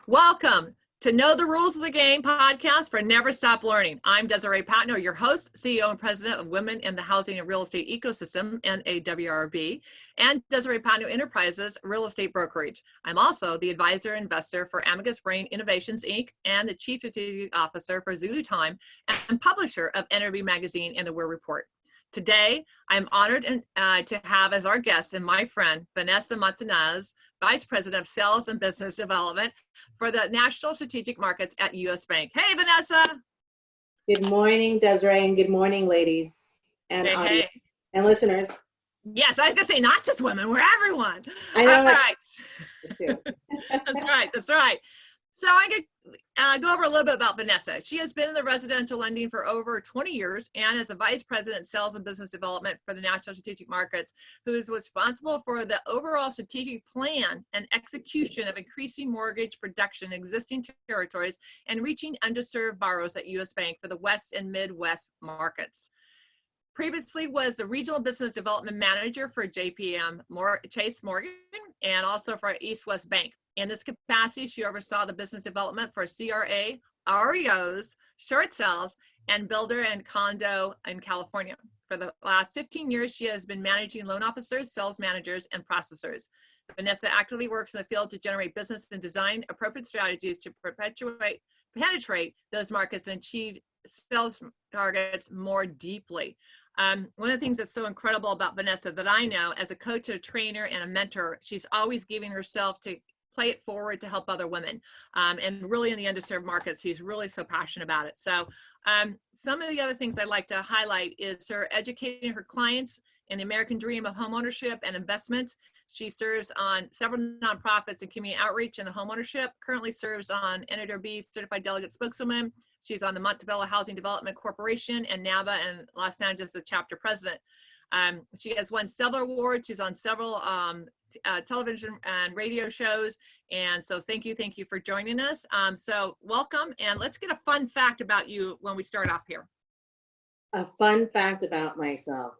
Welcome to Know the Rules of the Game podcast for Never Stop Learning. I'm Desiree Patno, your host, CEO and president of Women in the Housing and Real Estate Ecosystem, NAWRB, and Desiree Patno Enterprises Real Estate Brokerage. I'm also the advisor and investor for Amicus Brain Innovations, Inc., and the chief strategic officer for Zulu Time and publisher of NAWRB Magazine and the NAWRB Report. Today, I'm honored to have as our guest and my friend, Vanessa Montañez, Vice President of Sales and Business Development for the National Strategic Markets at U.S. Bank. Hey, Vanessa. Good morning, Desiree, and good morning, ladies and audience and listeners. Yes, I was going to say not just women, we're everyone. I know. All right. That's right. So I could go over a little bit about Vanessa. She has been in the residential lending for over 20 years and is a vice president sales and business development for the National Strategic Markets, who is responsible for the overall strategic plan and execution of increasing mortgage production in existing territories and reaching underserved borrowers at U.S. Bank for the West and Midwest markets. Previously was the regional business development manager for Chase Morgan and also for East West Bank. In this capacity, she oversaw the business development for CRA, REOs, short sales, and builder and condo in California. For the last 15 years, she has been managing loan officers, sales managers, and processors. Vanessa actively works in the field to generate business and design appropriate strategies to penetrate those markets and achieve sales targets more deeply. One of the things that's so incredible about Vanessa that I know as a coach, a trainer, and a mentor, she's always giving herself to play it forward to help other women. And really in the underserved markets, she's really so passionate about it. So some of the other things I'd like to highlight is her educating her clients in the American dream of homeownership and investment. She serves on several nonprofits and community outreach in the homeownership, currently serves on NAWRB Certified Delegate Spokeswoman. She's on the Montebello Housing Development Corporation and NAWRB and Los Angeles, the chapter president. She has won several awards. She's on several television and radio shows. And so thank you for joining us. So welcome, and let's get a fun fact about you when we start off here. A fun fact about myself.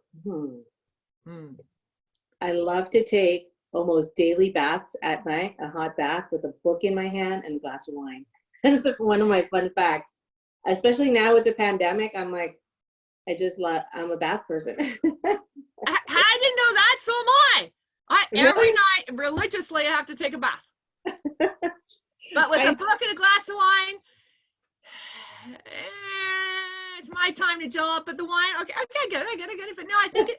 I love to take almost daily baths at night, a hot bath with a book in my hand and a glass of wine. That's one of my fun facts. Especially now with the pandemic, I'm like, I'm a bath person. I didn't know that, so am I. Every night, religiously, I have to take a bath. But with a book and a glass of wine, it's my time to gel up at the wine. Okay, I get it. But no, I think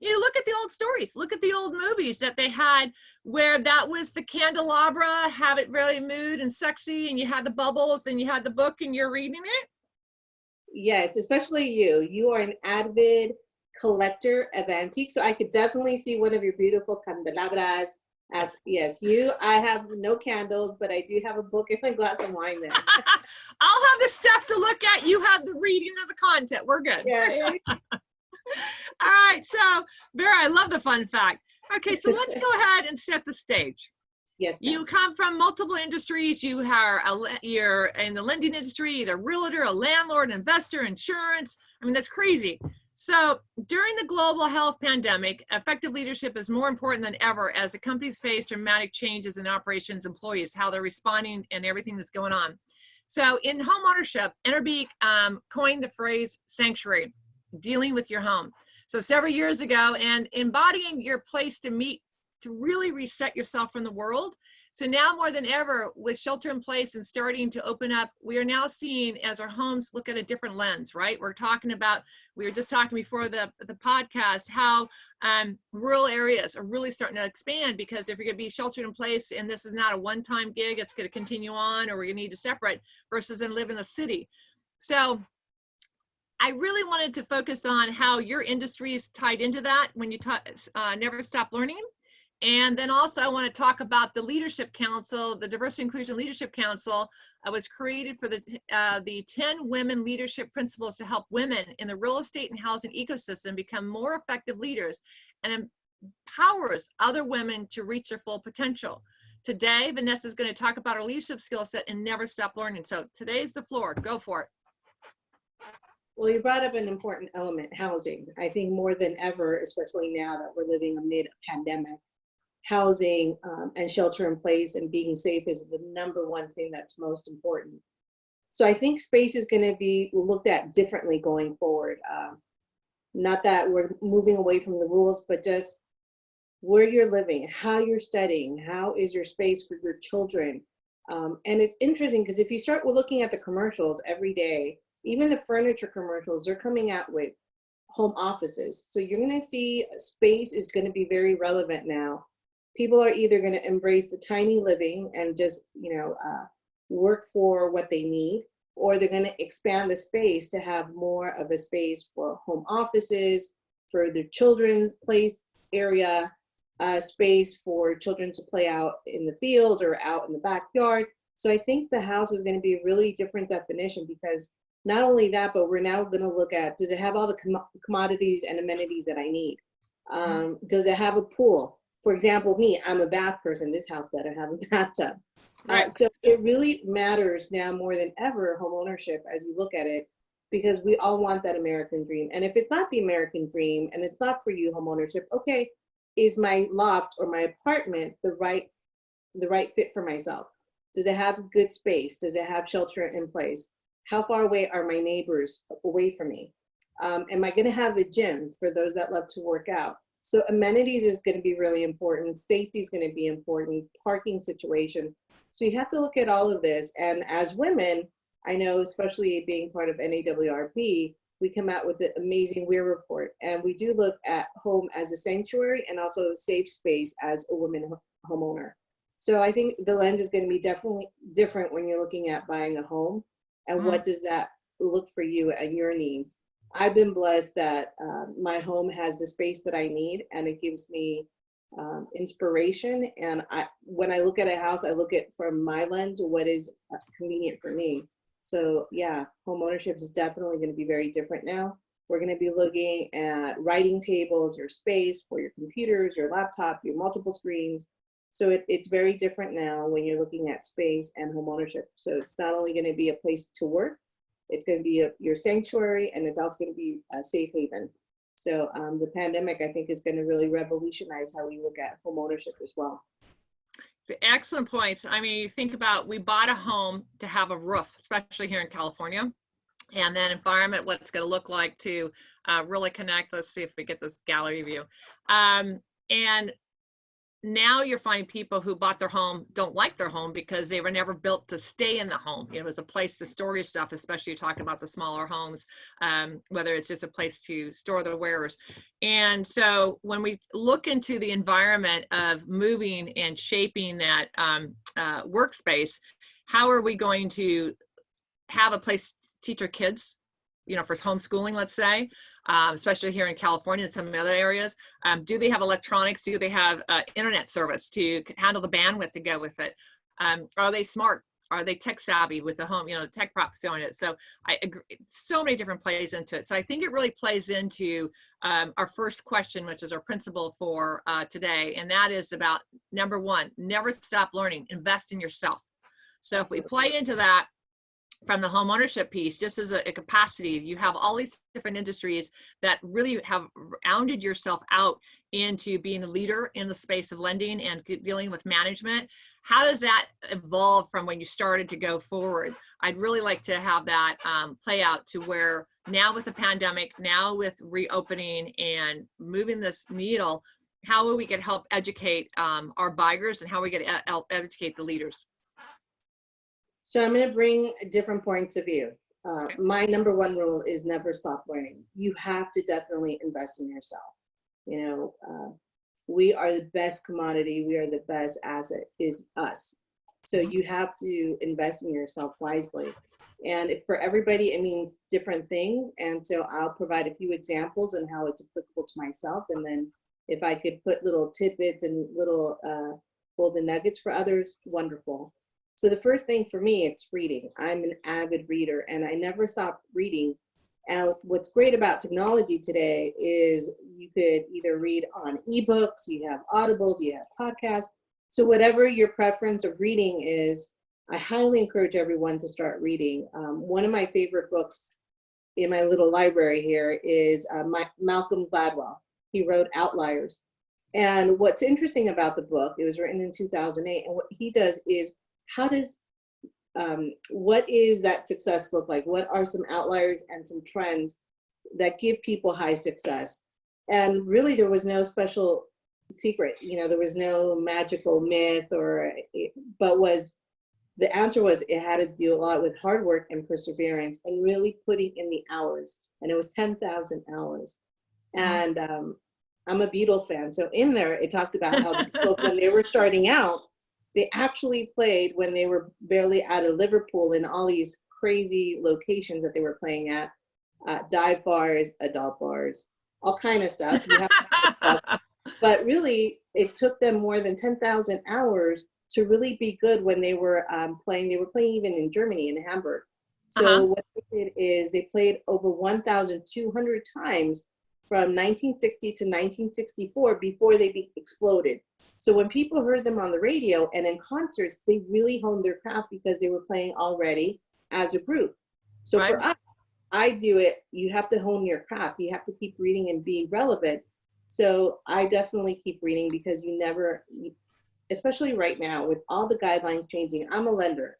you look at the old stories, look at the old movies that they had where that was the candelabra, have it really mood and sexy, and you had the bubbles, and you had the book, and you're reading it. Yes, especially you. You are an avid collector of antiques, so I could definitely see one of your beautiful candelabras. Yes, I have no candles, but I do have a book and a glass of wine there. I'll have the stuff to look at. You have the reading of the content. We're good. Yeah. All right. So, Vera, I love the fun fact. Okay, so let's go ahead and set the stage. Yes. You come from multiple industries. You're in the lending industry, either realtor, a landlord, investor, insurance. I mean, that's crazy. So during the global health pandemic, effective leadership is more important than ever as the companies face dramatic changes in operations, employees, how they're responding, and everything that's going on. So in home ownership, NAWRB coined the phrase sanctuary, dealing with your home. So several years ago, and embodying your place to meet, to really reset yourself from the world. So now more than ever, with shelter in place and starting to open up, we are now seeing as our homes look at a different lens, right? We were just talking before the podcast, how rural areas are really starting to expand, because if you're going to be sheltered in place and this is not a one-time gig, it's going to continue on, or we're going to need to separate versus and live in the city. So I really wanted to focus on how your industry is tied into that when you Never Stop Learning. And then also I want to talk about the Leadership Council, the Diversity Inclusion Leadership Council was created for the 10 women leadership principles to help women in the real estate and housing ecosystem become more effective leaders and empowers other women to reach their full potential. Today, Vanessa is going to talk about her leadership skill set and never stop learning. So today's the floor. Go for it. Well, you brought up an important element, housing. I think more than ever, especially now that we're living amid a pandemic, housing and shelter in place and being safe is the number one thing that's most important. So I think space is going to be looked at differently going forward. Not that we're moving away from the rules, but just where you're living, how you're studying, how is your space for your children. And it's interesting because if you start looking at the commercials every day, even the furniture commercials, they're coming out with home offices. So you're going to see space is going to be very relevant now. People are either going to embrace the tiny living and just, work for what they need, or they're going to expand the space to have more of a space for home offices, for their children's place area, space for children to play out in the field or out in the backyard. So I think the house is going to be a really different definition, because not only that, but we're now going to look at, does it have all the commodities and amenities that I need? Does it have a pool? For example, me, I'm a bath person. This house better have a bathtub. Right. So it really matters now more than ever, home ownership, as you look at it, because we all want that American dream. And if it's not the American dream and it's not for you, home ownership, okay, is my loft or my apartment the right fit for myself? Does it have good space? Does it have shelter in place? How far away are my neighbors away from me? Am I going to have a gym for those that love to work out? So amenities is going to be really important. Safety is going to be important. Parking situation. So you have to look at all of this. And as women, I know, especially being part of NAWRB, we come out with an amazing WEIR report. And we do look at home as a sanctuary and also a safe space as a woman homeowner. So I think the lens is going to be definitely different when you're looking at buying a home, and what does that look for you and your needs. I've been blessed that my home has the space that I need, and it gives me inspiration. And when I look at a house, I look at from my lens, what is convenient for me. So yeah, home ownership is definitely going to be very different now. We're going to be looking at writing tables, your space for your computers, your laptop, your multiple screens. So it's very different now when you're looking at space and home ownership. So it's not only going to be a place to work, it's going to be your sanctuary, and it's also going to be a safe haven. So the pandemic, I think, is going to really revolutionize how we look at home ownership as well. Excellent points. I mean, you think about, we bought a home to have a roof, especially here in California, and then environment, what it's going to look like to really connect. Let's see if we get this gallery view. And now you're finding people who bought their home don't like their home because they were never built to stay in the home. It was a place to store your stuff, especially talking about the smaller homes, whether it's just a place to store the wares. And so when we look into the environment of moving and shaping that workspace, how are we going to have a place to teach our kids, for homeschooling, let's say, especially here in California and some other areas? Do they have electronics? Do they have internet service to handle the bandwidth to go with it? Are they smart? Are they tech savvy with the home, the tech props on it? So I agree, so many different plays into it. So I think it really plays into our first question, which is our principle for today. And that is about, number one, never stop learning, invest in yourself. So if we play into that, from the home ownership piece, just as a capacity, you have all these different industries that really have rounded yourself out into being a leader in the space of lending and dealing with management. How does that evolve from when you started to go forward? I'd really like to have that play out to where now with the pandemic, now with reopening and moving this needle, how we can help educate our buyers, and how we can help educate the leaders. So I'm going to bring different points of view. My number one rule is never stop learning. You have to definitely invest in yourself. We are the best commodity. We are the best asset, is us. So you have to invest in yourself wisely. And for everybody, it means different things. And so I'll provide a few examples on how it's applicable to myself. And then if I could put little tidbits and little golden nuggets for others, wonderful. So the first thing for me, it's reading. I'm an avid reader, and I never stop reading. And what's great about technology today is you could either read on ebooks, you have audibles, you have podcasts. So whatever your preference of reading is, I highly encourage everyone to start reading. One of my favorite books in my little library here is Malcolm Gladwell. He wrote Outliers. And what's interesting about the book, it was written in 2008, and what he does is, what is that success look like? What are some outliers and some trends that give people high success? And really, there was no special secret. There was no magical myth, but the answer was it had to do a lot with hard work and perseverance and really putting in the hours. And it was 10,000 hours. And I'm a Beatle fan. So in there, it talked about how the Beatles, when they were starting out, they actually played when they were barely out of Liverpool in all these crazy locations that they were playing at, dive bars, adult bars, all kind of stuff. But really, it took them more than 10,000 hours to really be good when they were playing. They were playing even in Germany, in Hamburg. So what they did is they played over 1,200 times from 1960 to 1964 before they exploded. So when people heard them on the radio and in concerts, they really honed their craft because they were playing already as a group. So for us, I do it, you have to hone your craft. You have to keep reading and be relevant. So I definitely keep reading because especially right now with all the guidelines changing, I'm a lender.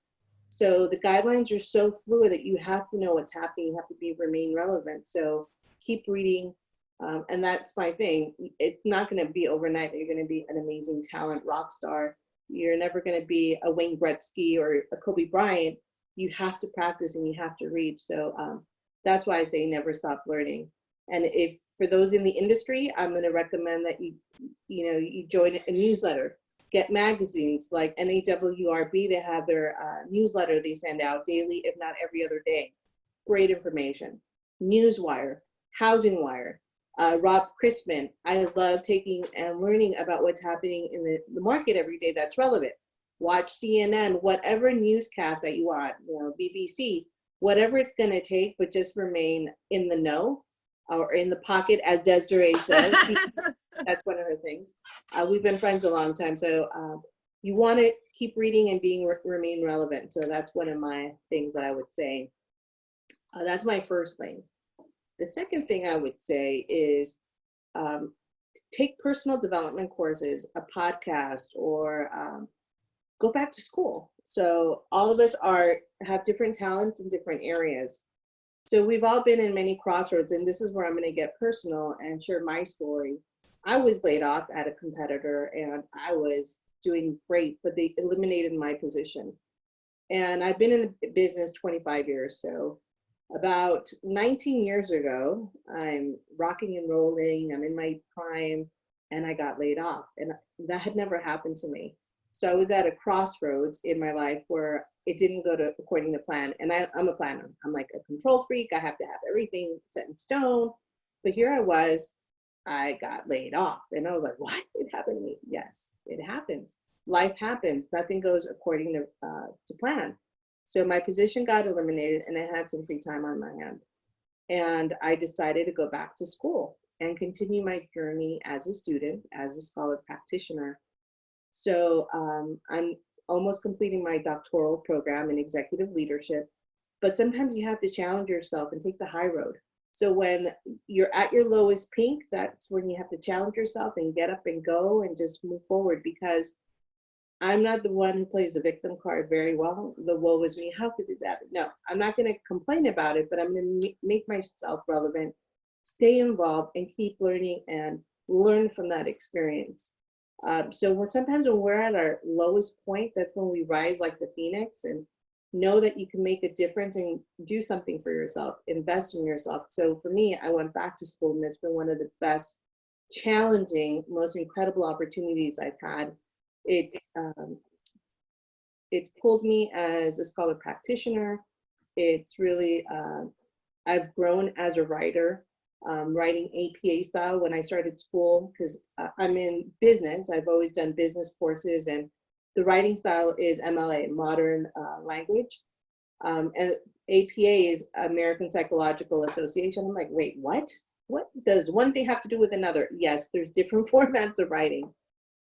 So the guidelines are so fluid that you have to know what's happening. You have to remain relevant. So keep reading. And that's my thing. It's not going to be overnight that you're going to be an amazing talent rock star. You're never going to be a Wayne Gretzky or a Kobe Bryant. You have to practice and you have to read. So that's why I say never stop learning. And if for those in the industry, I'm going to recommend that you join a newsletter, get magazines like NAWRB. They have their newsletter they send out daily, if not every other day. Great information. Newswire, Housing Wire. Rob Christman, I love taking and learning about what's happening in the market every day that's relevant. Watch CNN, whatever newscast that you want, BBC, whatever it's going to take, but just remain in the know or in the pocket, as Desiree says. That's one of her things. We've been friends a long time, so you want to keep reading and remain relevant. So that's one of my things that I would say. That's my first thing. The second thing I would say is take personal development courses, a podcast, or go back to school. So all of us have different talents in different areas. So we've all been in many crossroads, and this is where I'm going to get personal and share my story. I was laid off at a competitor, and I was doing great, but they eliminated my position. And I've been in the business 25 years, so about 19 years ago, I'm rocking and rolling, I'm in my prime, and I got laid off. And that had never happened to me. So I was at a crossroads in my life where it didn't go according to plan. And I'm a planner. I'm like a control freak. I have to have everything set in stone. But here I got laid off. And I was like, what? It happened to me? Yes, it happens. Life happens. Nothing goes according to plan. So my position got eliminated and I had some free time on my hand. And I decided to go back to school and continue my journey as a student, as a scholar practitioner. So I'm almost completing my doctoral program in executive leadership, but sometimes you have to challenge yourself and take the high road. So when you're at your lowest peak, that's when you have to challenge yourself and get up and go and just move forward, because I'm not the one who plays the victim card very well. The woe is me, how could this happen? No, I'm not going to complain about it, but I'm going to make myself relevant, stay involved, and keep learning and learn from that experience. So sometimes when we're at our lowest point, that's when we rise like the phoenix and know that you can make a difference and do something for yourself, invest in yourself. So for me, I went back to school, and it's been one of the best, challenging, most incredible opportunities I've had. It's pulled me as a scholar practitioner. It's really, I've grown as a writer, writing APA style when I started school, because I'm in business. I've always done business courses, and the writing style is MLA, modern language. And APA is American Psychological Association. I'm like, wait, what? What does one thing have to do with another? Yes, there's different formats of writing.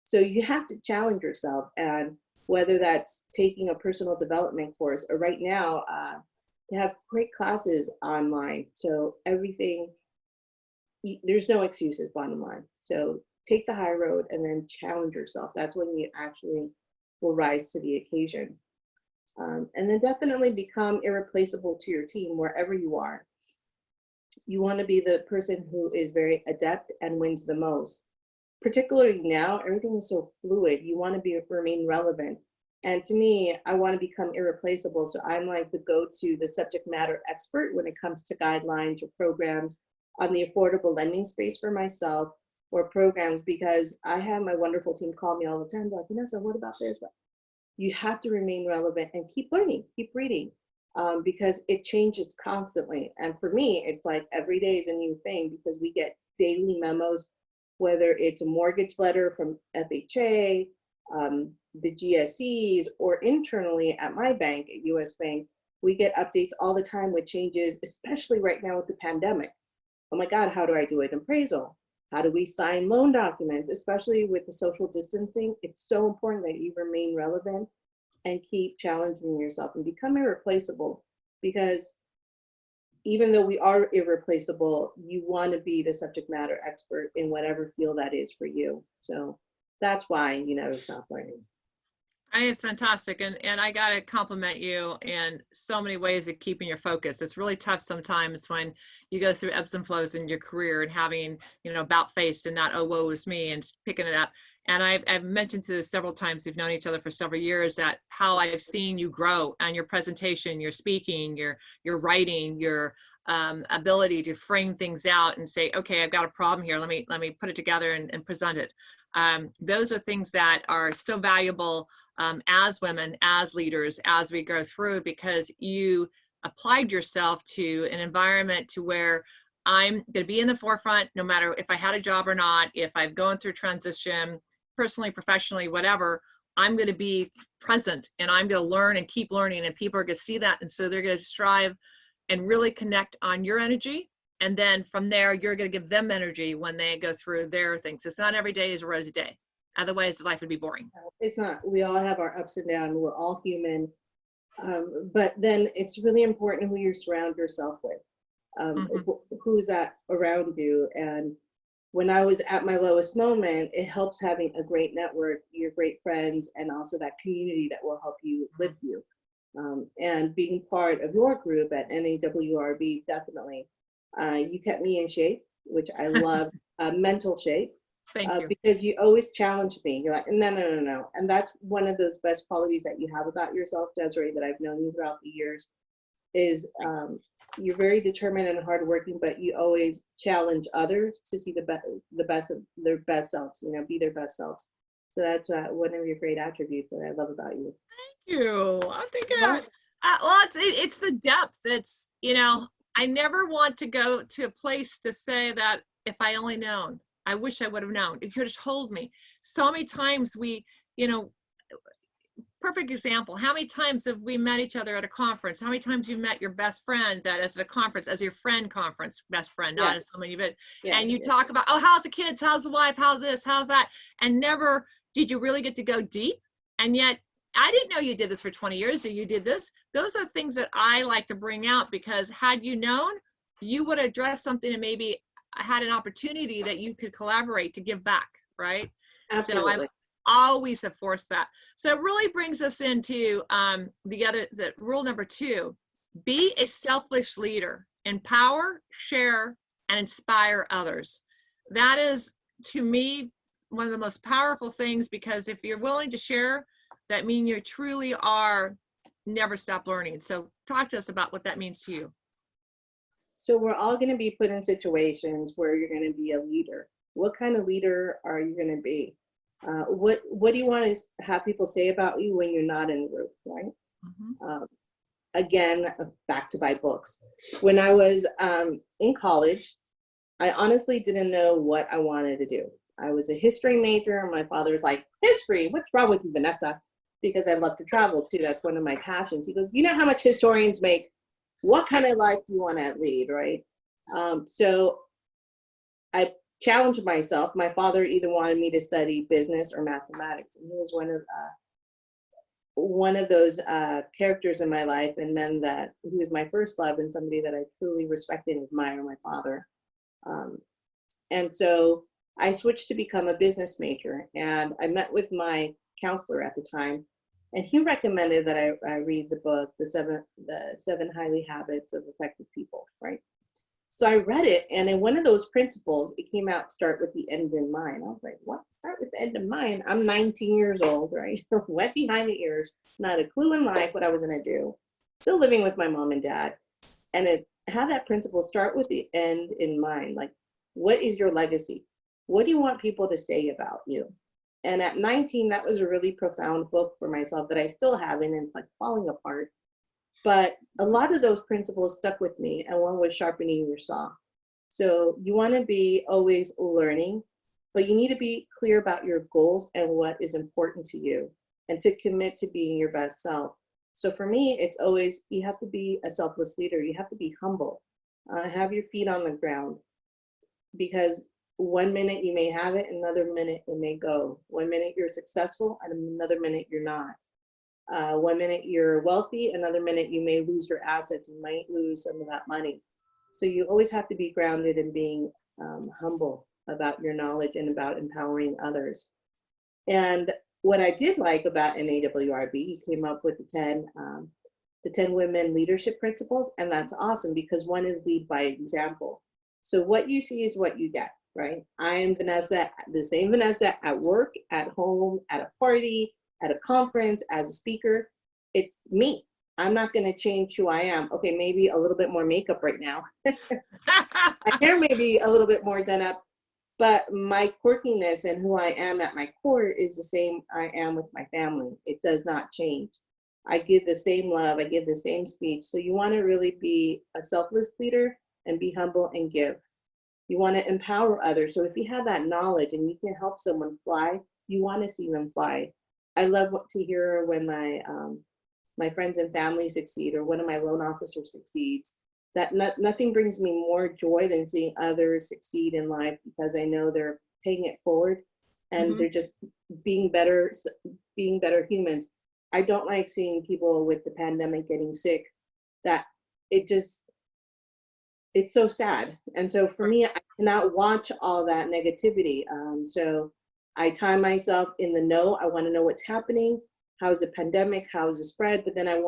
So you have to challenge yourself, and whether that's taking a personal development course, or right now, they have great classes online. So everything, there's no excuses, bottom line. So take the high road and then challenge yourself. That's when you actually will rise to the occasion. And then definitely become irreplaceable to your team wherever you are. You want to be the person who is very adept and wins the most. Particularly now, everything is so fluid. You want to remain relevant. And to me, I want to become irreplaceable. So I'm like the go-to, the subject matter expert when it comes to guidelines or programs on the affordable lending space for myself, or programs, because I have my wonderful team call me all the time, like, Vanessa, what about this? But you have to remain relevant and keep learning, keep reading, because it changes constantly. And for me, it's like every day is a new thing, because we get daily memos, whether it's a mortgage letter from FHA, the GSEs, or internally at my bank, at US Bank, we get updates all the time with changes, especially right now with the pandemic. Oh my God, how do I do an appraisal? How do we sign loan documents? Especially with the social distancing, it's so important that you remain relevant and keep challenging yourself and become irreplaceable, because even though we are irreplaceable, you want to be the subject matter expert in whatever field that is for you. So that's why you never stop learning. I think it's fantastic. And I got to compliment you in so many ways of keeping your focus. It's really tough sometimes when you go through ebbs and flows in your career and having, about face and not, oh, woe is me, and picking it up. And I've mentioned to this several times, we've known each other for several years, that how I've seen you grow and your presentation, your speaking, your writing, your ability to frame things out and say, okay, I've got a problem here. Let me put it together and present it. Those are things that are so valuable as women, as leaders, as we go through, because you applied yourself to an environment to where I'm going to be in the forefront, no matter if I had a job or not, if I'm going through transition, personally, professionally, whatever, I'm going to be present and I'm going to learn and keep learning, and people are going to see that. And so they're going to strive and really connect on your energy. And then from there, you're going to give them energy when they go through their things. It's not every day is a rosy day. Otherwise, life would be boring. It's not. We all have our ups and downs. We're all human. But then it's really important who you surround yourself with. Who's that around you? And when I was at my lowest moment, it helps having a great network, your great friends, and also that community that will help you lift you. And being part of your group at NAWRB, definitely. You kept me in shape, which I love, mental shape. Thank you. Because you always challenge me. You're like, no. And that's one of those best qualities that you have about yourself, Desiree, that I've known you throughout the years, is you're very determined and hardworking, but you always challenge others to see the best of their best selves, be their best selves. So that's one of your great attributes that I love about you. Thank you. I think well, it's the depth. It's, I never want to go to a place to say that if I only known. I wish I would have known. If you could have told me. So many times we, perfect example. How many times have we met each other at a conference? How many times you met your best friend that is at a conference, as your friend conference, best friend, not as someone you've been. And you talk about, oh, how's the kids? How's the wife? How's this? How's that? And never did you really get to go deep. And yet I didn't know you did this for 20 years, or you did this. Those are things that I like to bring out, because had you known, you would address something and maybe had an opportunity that you could collaborate to give back, right? Absolutely. So I always have forced that. So it really brings us into the rule number 2, be a selfless leader, empower, share, and inspire others. That is, to me, one of the most powerful things, because if you're willing to share, that means you truly are never stop learning. So talk to us about what that means to you. So we're all going to be put in situations where you're going to be a leader. What kind of leader are you going to be? What do you want to have people say about you when you're not in the group, right? Again, back to my books. When I was in college, I honestly didn't know what I wanted to do. I was a history major, and my father was like, history, what's wrong with you, Vanessa? Because I love to travel too. That's one of my passions. He goes, you know how much historians make? What kind of life do you want to lead, right? So I challenged myself. My father either wanted me to study business or mathematics, and he was one of those characters in my life, and men that he was my first love, and somebody that I truly respected and admire, my father. And so I switched to become a business major, and I met with my counselor at the time, and he recommended that I read the book, the seven highly habits of effective people, right? So I read it, and in one of those principles, it came out, start with the end in mind. I was like, what? Start with the end in mind? I'm 19 years old, right? Wet behind the ears, not a clue in life what I was going to do. Still living with my mom and dad. And it had that principle, start with the end in mind. Like, what is your legacy? What do you want people to say about you? And at 19, that was a really profound book for myself that I still have, and it's like falling apart. But a lot of those principles stuck with me, and one was sharpening your saw. So you want to be always learning, but you need to be clear about your goals and what is important to you, and to commit to being your best self. So for me, it's always, you have to be a selfless leader. You have to be humble, have your feet on the ground, because one minute you may have it, another minute it may go. One minute you're successful, and another minute you're not. One minute you're wealthy, another minute you may lose your assets, you might lose some of that money. So you always have to be grounded in being humble about your knowledge and about empowering others. And what I did like about NAWRB, you came up with the 10 women leadership principles, and that's awesome because one is lead by example. So what you see is what you get, right? I am Vanessa, the same Vanessa at work, at home, at a party, at a conference, as a speaker. It's me. I'm not going to change who I am. Okay, maybe a little bit more makeup right now. My hair may be a little bit more done up, but my quirkiness and who I am at my core is the same I am with my family. It does not change. I give the same love, I give the same speech. So you want to really be a selfless leader and be humble and give. You want to empower others. So if you have that knowledge and you can help someone fly, you want to see them fly. I love to hear when my friends and family succeed, or one of my loan officers succeeds. That nothing brings me more joy than seeing others succeed in life, because I know they're paying it forward and they're just being better humans. I don't like seeing people with the pandemic getting sick. That it's so sad. And so for me, I cannot watch all that negativity. So I time myself in the know. I want to know what's happening. How is the pandemic? How is the spread? But then I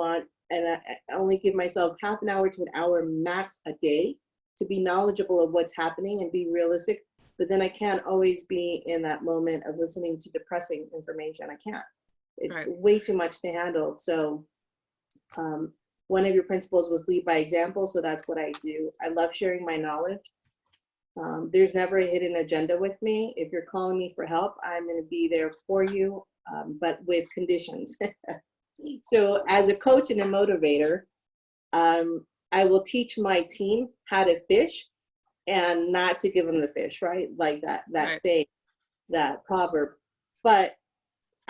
only give myself half an hour to an hour max a day to be knowledgeable of what's happening and be realistic. But then I can't always be in that moment of listening to depressing information. I can't. It's way too much to handle. So one of your principles was lead by example. So that's what I do. I love sharing my knowledge. There's never a hidden agenda with me. If you're calling me for help, I'm going to be there for you, but with conditions. So as a coach and a motivator, I will teach my team how to fish and not to give them the fish, right? Like that saying, that proverb. But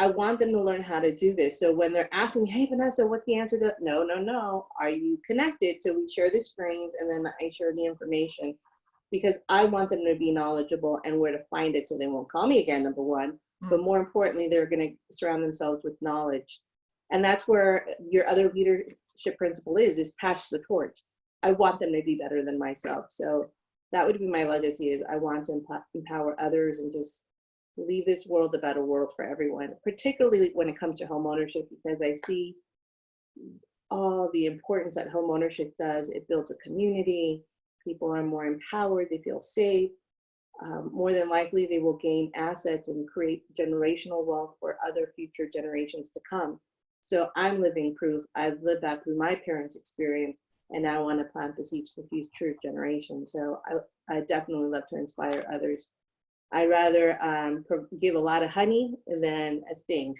I want them to learn how to do this. So when they're asking, hey, Vanessa, what's the answer to? No. Are you connected? So we share the screens, and then I share the information, because I want them to be knowledgeable and where to find it, so they won't call me again, number one. But more importantly, they're going to surround themselves with knowledge. And that's where your other leadership principle is pass the torch. I want them to be better than myself. So that would be my legacy, is I want to empower others and just leave this world a better world for everyone, particularly when it comes to home ownership, because I see all the importance that home ownership does. It builds a community. People are more empowered. They feel safe. More than likely, they will gain assets and create generational wealth for other future generations to come. So I'm living proof. I've lived that through my parents' experience, and I want to plant the seeds for future generations. So I definitely love to inspire others. I'd rather give a lot of honey than a sting.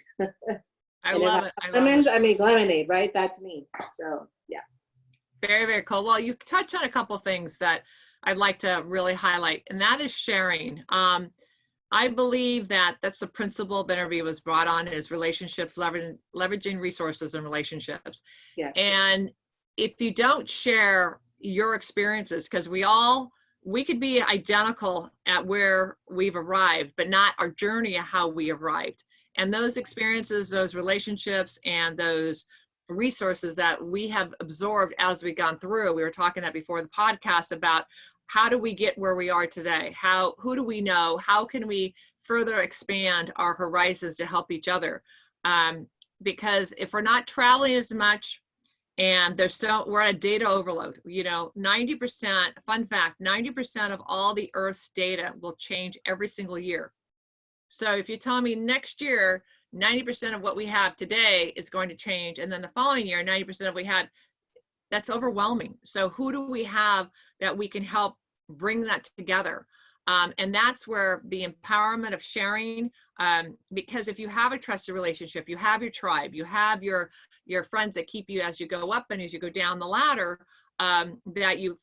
I love it. I make lemonade, right? That's me. So yeah. Very, very cool. Well, you touched on a couple of things that I'd like to really highlight, and that is sharing. I believe that's the principle of NAWRB was brought on, is relationships, leveraging resources and relationships. Yes. And if you don't share your experiences, because we could be identical at where we've arrived, but not our journey of how we arrived. And those experiences, those relationships, and those resources that we have absorbed as we've gone through. We were talking that before the podcast about how do we get where we are today? Who do we know? How can we further expand our horizons to help each other? Because if we're not traveling as much, and we're at a data overload, 90%, fun fact, 90% of all the Earth's data will change every single year. So if you tell me next year, 90% of what we have today is going to change, and then the following year, 90% of what we had, that's overwhelming. So who do we have that we can help bring that together? And that's where the empowerment of sharing, because if you have a trusted relationship, you have your tribe, you have your friends that keep you as you go up and as you go down the ladder, that you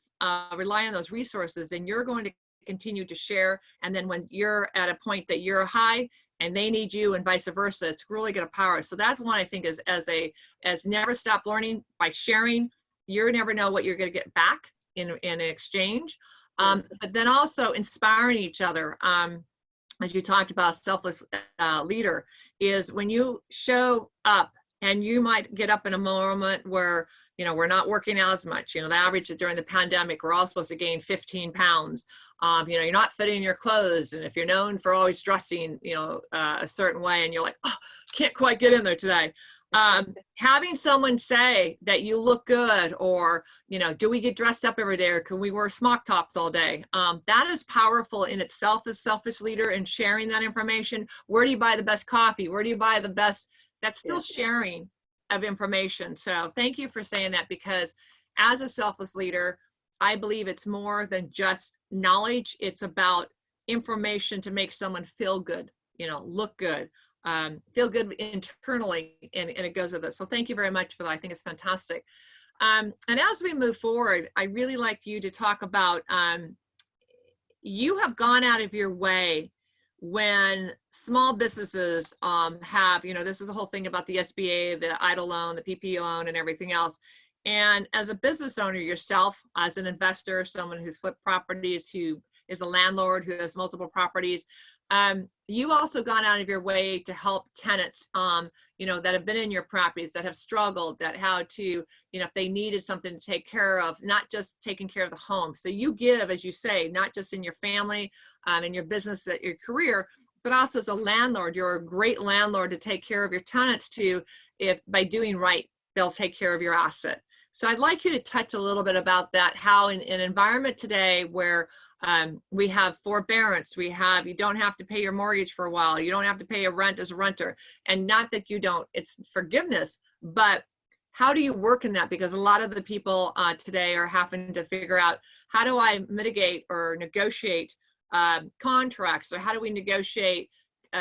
rely on those resources, and you're going to continue to share. And then when you're at a point that you're high and they need you and vice versa, it's really going to power. So that's one I think is as never stop learning by sharing. You never know what you're going to get back in exchange. But then also inspiring each other, as you talked about, selfless leader, is when you show up, and you might get up in a moment where, we're not working out as much. The average during the pandemic, we're all supposed to gain 15 pounds. You're not fitting your clothes. And if you're known for always dressing, a certain way, and you're like, oh, can't quite get in there today. Having someone say that you look good, or, do we get dressed up every day, or can we wear smock tops all day? That is powerful in itself as selfish leader, and sharing that information. Where do you buy the best coffee? Where do you buy the best? That's still sharing of information. So thank you for saying that, because as a selfless leader, I believe it's more than just knowledge. It's about information to make someone feel good, look good. Feel good internally, and it goes with it. So thank you very much for that. I think it's fantastic. And as we move forward, I really like you to talk about, you have gone out of your way when small businesses have, this is the whole thing about the SBA, the EIDL loan, the PPP loan, and everything else. And as a business owner yourself, as an investor, someone who's flipped properties, who is a landlord who has multiple properties, you also gone out of your way to help tenants, that have been in your properties, that have struggled, that how to, if they needed something to take care of, not just taking care of the home. So you give, as you say, not just in your family, in your business, your career, but also as a landlord. You're a great landlord to take care of your tenants too. If by doing right, they'll take care of your asset. So I'd like you to touch a little bit about that, how in an environment today where we have forbearance, you don't have to pay your mortgage for a while, you don't have to pay a rent as a renter, and not that you don't, it's forgiveness, but how do you work in that? Because a lot of the people today are having to figure out, how do I mitigate or negotiate contracts, or how do we negotiate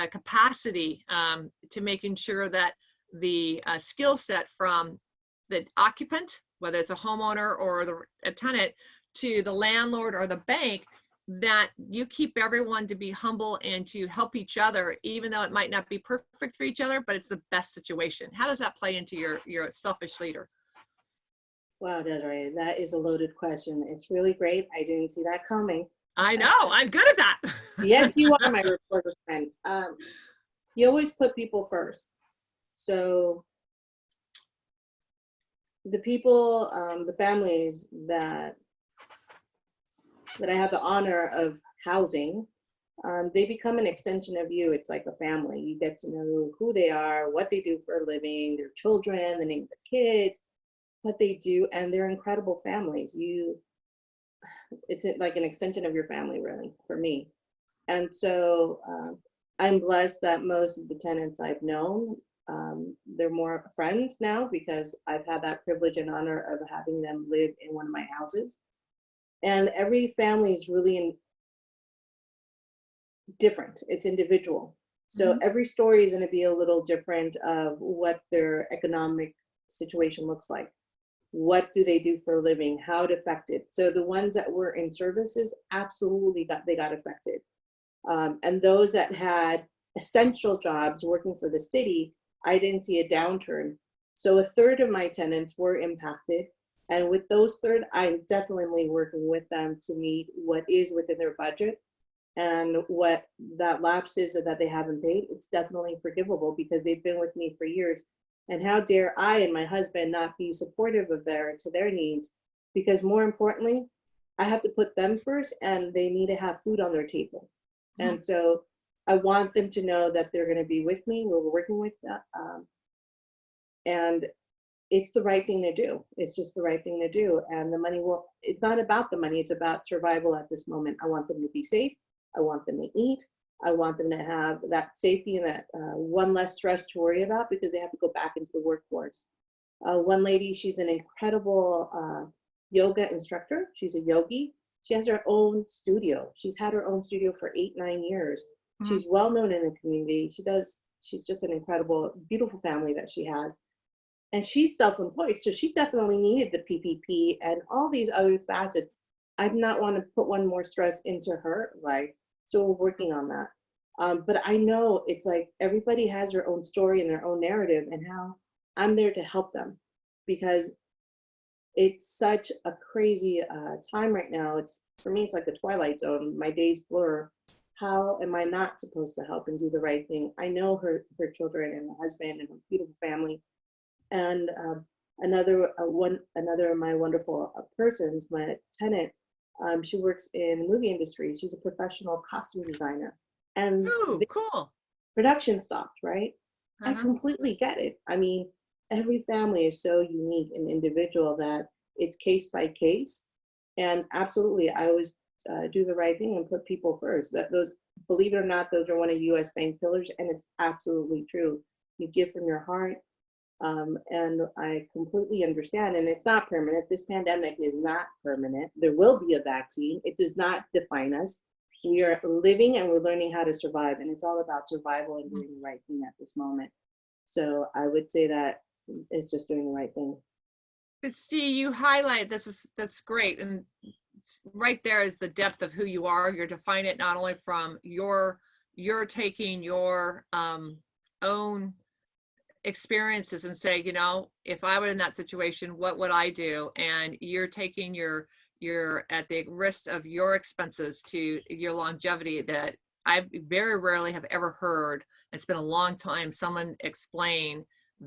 capacity to making sure that the skill set from the occupant, whether it's a homeowner or a tenant, to the landlord or the bank, that you keep everyone to be humble and to help each other, even though it might not be perfect for each other, but it's the best situation. How does that play into your selfish leader? Wow, Desiree, that is a loaded question. It's really great. I didn't see that coming. I know, I'm good at that. Yes, you are, my reporter friend. You always put people first. So the people, the families that I have the honor of housing, they become an extension of you. It's like a family. You get to know who they are, what they do for a living, their children, the names of the kids, what they do, and they're incredible families. It's like an extension of your family, really, for me. And so I'm blessed that most of the tenants I've known, they're more friends now, because I've had that privilege and honor of having them live in one of my houses. And every family is really different. It's individual. So every story is going to be a little different of what their economic situation looks like. What do they do for a living? How it affected. So the ones that were in services, absolutely got affected. And those that had essential jobs working for the city, I didn't see a downturn. So a third of my tenants were impacted. And with those third, I'm definitely working with them to meet what is within their budget, and what that lapse is that they haven't paid. It's definitely forgivable, because they've been with me for years. And how dare I and my husband not be supportive of their needs? Because more importantly, I have to put them first, and they need to have food on their table. Mhm. And so I want them to know that they're going to be with me. We're working with them. And it's the right thing to do. It's just the right thing to do. And the money will, it's not about the money. It's about survival at this moment. I want them to be safe. I want them to eat. I want them to have that safety and that one less stress to worry about because they have to go back into the workforce. One lady, she's an incredible yoga instructor. She's a yogi. She has her own studio. She's had her own studio for 8-9 years. Mhm. She's well known in the community. She's just an incredible, beautiful family that she has. And she's self-employed, so she definitely needed the PPP and all these other facets. I do not want to put one more stress into her life, so we're working on that. But I know it's like everybody has their own story and their own narrative, and how I'm there to help them, because it's such a crazy time right now. It's, for me, it's like the twilight zone. My days blur. How am I not supposed to help and do the right thing? I know her children and her husband and her beautiful family. And another of my wonderful persons, my tenant, she works in the movie industry. She's a professional costume designer, and Ooh, the cool. production stopped, right? I Uh-huh. completely get it. I mean, every family is so unique and individual that it's case by case. And absolutely, I always do the right thing and put people first. That those, believe it or not, those are one of U.S. bank pillars, and it's absolutely true. You give from your heart. And I completely understand, and it's not permanent. This pandemic is not permanent. There will be a vaccine. It does not define us. We are living and we're learning how to survive, and it's all about survival and doing the right thing at this moment. So I would say that it's just doing the right thing. But Steve, you highlight that's great, and right there is the depth of who you are. You're defining it not only from you're taking your own experiences and say, you know, if I were in that situation, what would I do? And you're taking you're at the risk of your expenses to your longevity that I very rarely have ever heard. It's been a long time someone explain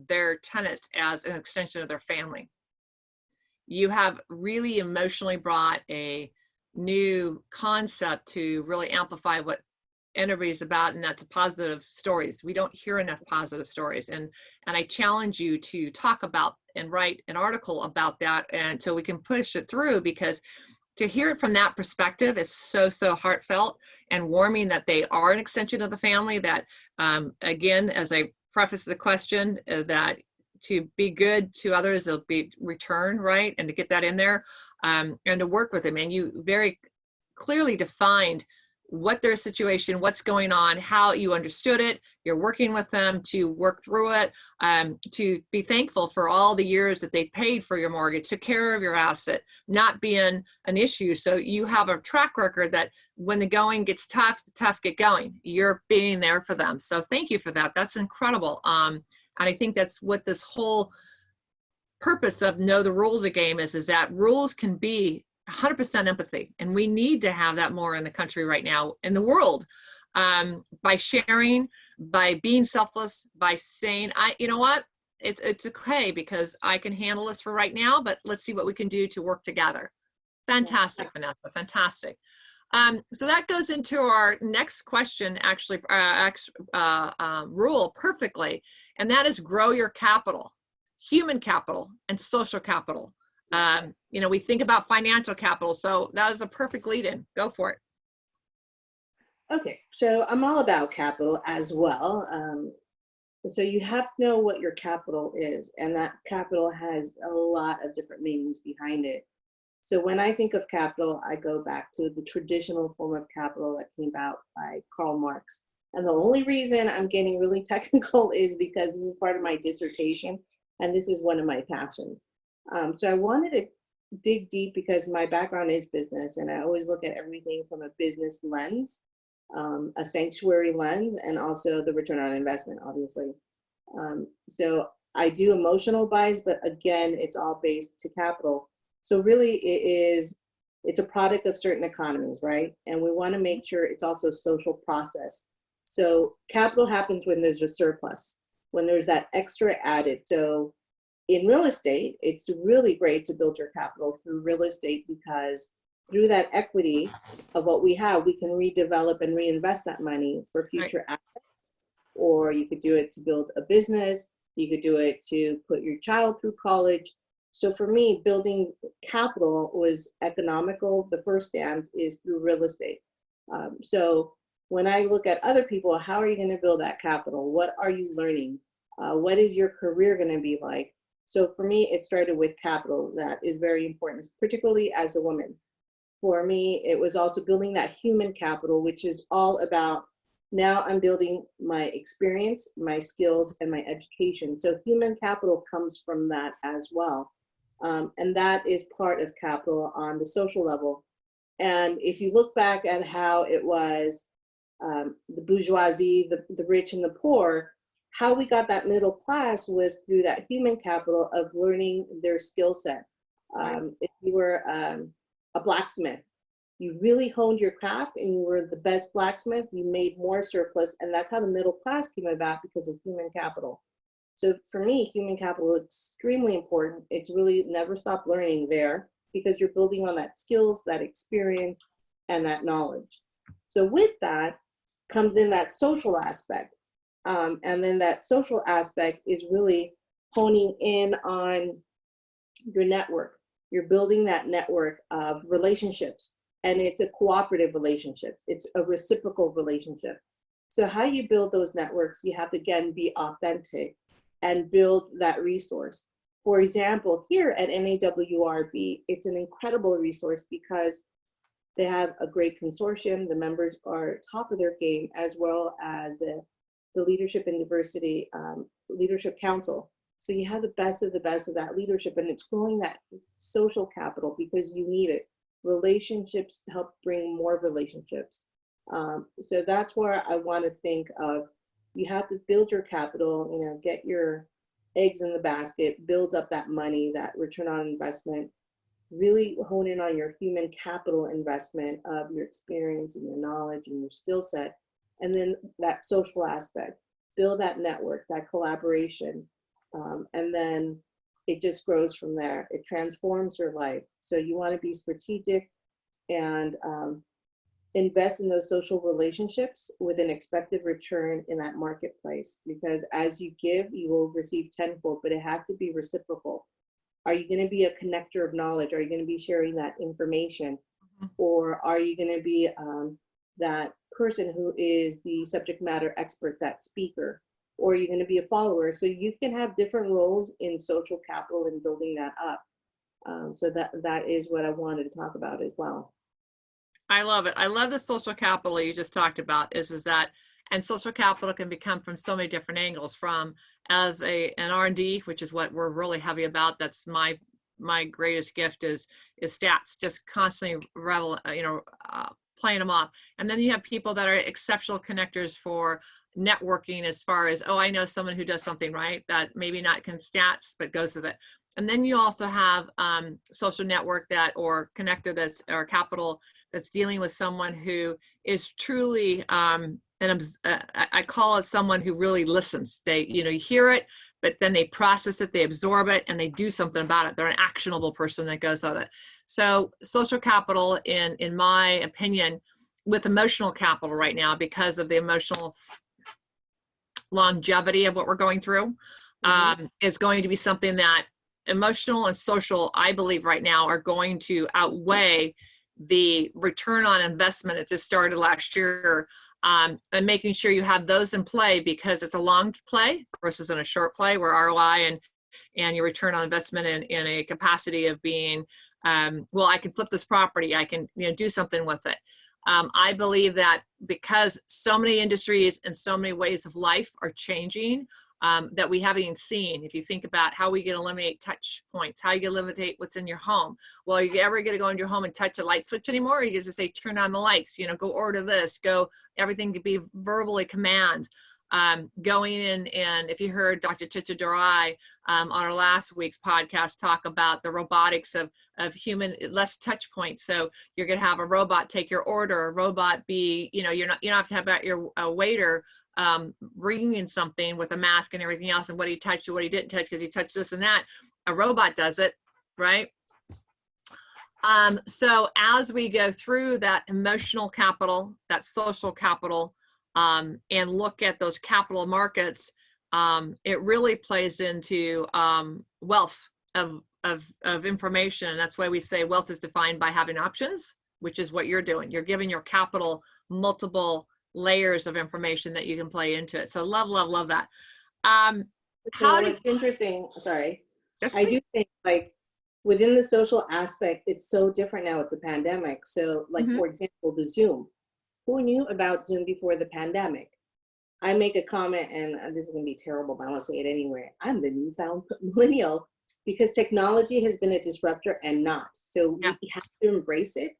their tenants as an extension of their family. You have really emotionally brought a new concept to really amplify what NAWRB is about, and that's positive stories. We don't hear enough positive stories, and I challenge you to talk about and write an article about that, and so we can push it through, because to hear it from that perspective is so heartfelt and warming, that they are an extension of the family. That again, as I preface the question, that to be good to others will be return, right? And to get that in there, and to work with them. And you very clearly defined what their situation, what's going on, how you understood it. You're working with them to work through it, to be thankful for all the years that they paid for your mortgage, took care of your asset, not being an issue. So you have a track record that when the going gets tough, the tough get going. You're being there for them. So thank you for that. That's incredible. And I think that's what this whole purpose of Know the Rules of Game is that rules can be 100% empathy, and we need to have that more in the country right now, in the world, by sharing, by being selfless, by saying, you know what, it's okay because I can handle this for right now, but let's see what we can do to work together. Fantastic, Vanessa, fantastic. So that goes into our next question, actually, rule perfectly, and that is grow your capital, human capital and social capital. You know, we think about financial capital, so that is a perfect lead in. Go for it. Okay, so I'm all about capital as well. So you have to know what your capital is, and that capital has a lot of different meanings behind it. So when I think of capital, I go back to the traditional form of capital that came about by Karl Marx. And the only reason I'm getting really technical is because this is part of my dissertation, and this is one of my passions. So I wanted to dig deep because my background is business, and I always look at everything from a business lens, a sanctuary lens, and also the return on investment, obviously. So I do emotional buys, but again, it's all based to capital. So really it's a product of certain economies, right? And we want to make sure it's also social process. So capital happens when there's a surplus, when there's that extra added. So in real estate, it's really great to build your capital through real estate because through that equity of what we have, we can redevelop and reinvest that money for future assets. Or you could do it to build a business. You could do it to put your child through college. So for me, building capital was economical. The first stance is through real estate. So when I look at other people, how are you going to build that capital? What are you learning? What is your career going to be like? So for me, it started with capital. That is very important, particularly as a woman. For me, it was also building that human capital, which is all about, now I'm building my experience, my skills, and my education. So human capital comes from that as well. And that is part of capital on the social level. And if you look back at how it was, the bourgeoisie, the rich and the poor, how we got that middle class was through that human capital of learning their skill set. If you were a blacksmith, you really honed your craft and you were the best blacksmith, you made more surplus, and that's how the middle class came about, because of human capital. So for me, human capital is extremely important. It's really never stop learning there, because you're building on that skills, that experience, and that knowledge. So with that comes in that social aspect. And then that social aspect is really honing in on your network. You're building that network of relationships, and it's a cooperative relationship. It's a reciprocal relationship. So how you build those networks, you have to, again, be authentic and build that resource. For example, here at NAWRB, it's an incredible resource because they have a great consortium. The members are top of their game, as well as the Leadership and Diversity Leadership Council. So you have the best of that leadership, and it's growing that social capital because you need it. Relationships help bring more relationships. So that's where I want to think of, you have to build your capital, you know, get your eggs in the basket, build up that money, that return on investment, really hone in on your human capital investment of your experience and your knowledge and your skill set. And then that social aspect, build that network, that collaboration. And then it just grows from there. It transforms your life. So you want to be strategic and invest in those social relationships with an expected return in that marketplace, because as you give, you will receive tenfold, but it has to be reciprocal. Are you going to be a connector of knowledge? Are you going to be sharing that information? Or are you going to be that person who is the subject matter expert, that speaker? Or are you going to be a follower? So you can have different roles in social capital and building that up. So that is what I wanted to talk about as well. I love it. I love the social capital you just talked about is that, and social capital can become from so many different angles, from as an R&D, which is what we're really heavy about. That's my greatest gift is stats, just constantly playing them off. And then you have people that are exceptional connectors for networking, as far as, oh, I know someone who does something right that maybe not can stats, but goes with it. And then you also have social network that, or connector that's, or capital that's dealing with someone who is truly, I call it someone who really listens. They, you hear it, but then they process it, they absorb it, and they do something about it. They're an actionable person that goes with it. So social capital, in my opinion, with emotional capital right now, because of the emotional longevity of what we're going through, is going to be something that emotional and social, I believe right now, are going to outweigh the return on investment that just started last year, and making sure you have those in play, because it's a long play versus in a short play, where ROI and your return on investment in a capacity of being, well, I can flip this property, I can do something with it. I believe that because so many industries and so many ways of life are changing, that we haven't even seen. If you think about how we can eliminate touch points, how you can eliminate what's in your home. Well, are you ever going to go in your home and touch a light switch anymore? Or you just say, turn on the lights, go order this, go, everything could be verbally command. Going in, and if you heard Dr. Desiree on our last week's podcast talk about the robotics of human, less touch points. So you're going to have a robot take your order, a robot be, you don't have to have your waiter bringing something with a mask and everything else, and what he touched and what he didn't touch because he touched this and that. A robot does it, right? So as we go through that emotional capital, that social capital, and look at those capital markets, it really plays into wealth of information. And that's why we say wealth is defined by having options, which is what you're doing. You're giving your capital multiple layers of information that you can play into it. So love that. So it's interesting. Sorry. I do think like within the social aspect, it's so different now with the pandemic. So like, for example, the Zoom. Who knew about Zoom before the pandemic? I make a comment, and this is going to be terrible, but I want to say it anyway. I'm the newfound millennial because technology has been a disruptor and not. So we have to embrace it.